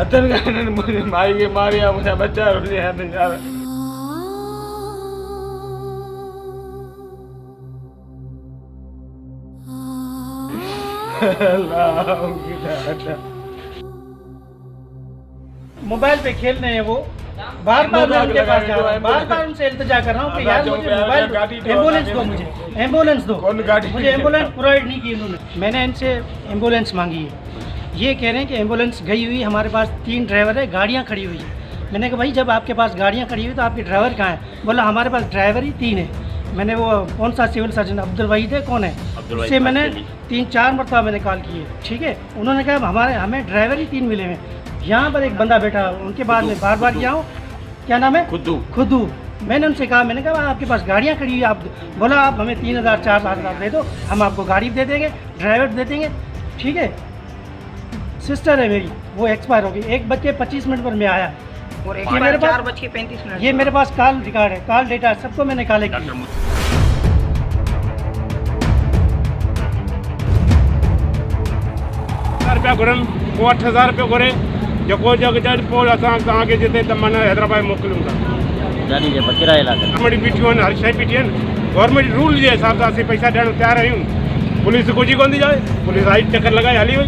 वतन का मुझे माई के मारिया मुझे बच्चा रोने आते जा रहा मोबाइल पे खेल रहे हैं वो, बार बार मैं उनके पास जा रहा हूँ, बार बार उनसे इल्तिजा कर रहा हूँ कि यार मुझे मोबाइल एम्बुलेंस दो, मुझे एम्बुलेंस दो, मुझे एम्बुलेंस प्रोवाइड नहीं की उन्होंने। मैंने इनसे एम्बुलेंस मांगी है, ये कह रहे हैं कि एम्बुलेंस गई हुई, हमारे पास 3 ड्राइवर है, गाड़ियाँ खड़ी हुई है। मैंने कहा भाई जब आपके पास गाड़ियाँ खड़ी हुई तो आपके ड्राइवर कहाँ है? बोला हमारे पास ड्राइवर ही 3 है। मैंने वो कौन सा सिविल सर्जन अब्दुल वहीद है कौन है, उससे मैंने 3-4 मरतबा मैंने कॉल की है, ठीक है। उन्होंने कहा हमें ड्राइवर ही 3 मिले हैं। यहाँ पर एक बंदा बैठा, उनके बाद में बार बार गया हूँ, क्या नाम है, खुदू। मैंने उनसे कहा, मैंने कहा आपके पास गाड़ियाँ खड़ी हुई, आप बोला आप हमें 3,000-4,000 दे दो, हम आपको गाड़ी दे देंगे, ड्राइवर दे देंगे, ठीक है। सिस्टर है मेरी, वो एक्सपायर हो गई, 1:25 पर मैं आया और एक ये मेरे पास 4:35 ये मेरे पास कॉल रिकॉर्ड है, कॉल डेटा सबको मैंने कॉल की। रुपया घुरनि पोइ 8,000 रुपया घुरे, जेको जग पोइ असां तव्हांखे जिते त माना हैदराबाद मोकिलियूं था। यानी जे किराए लाइ गवर्नमेंट बीठियूं आहिनि, हर शइ बीठी आहिनि, गवर्नमेंट रूल जे हिसाब सां असीं पैसा ॾियण तयारु आहियूं। पुलिस कुझु कोन थी चवे, पुलिस आई चक्कर लॻाए हली वई।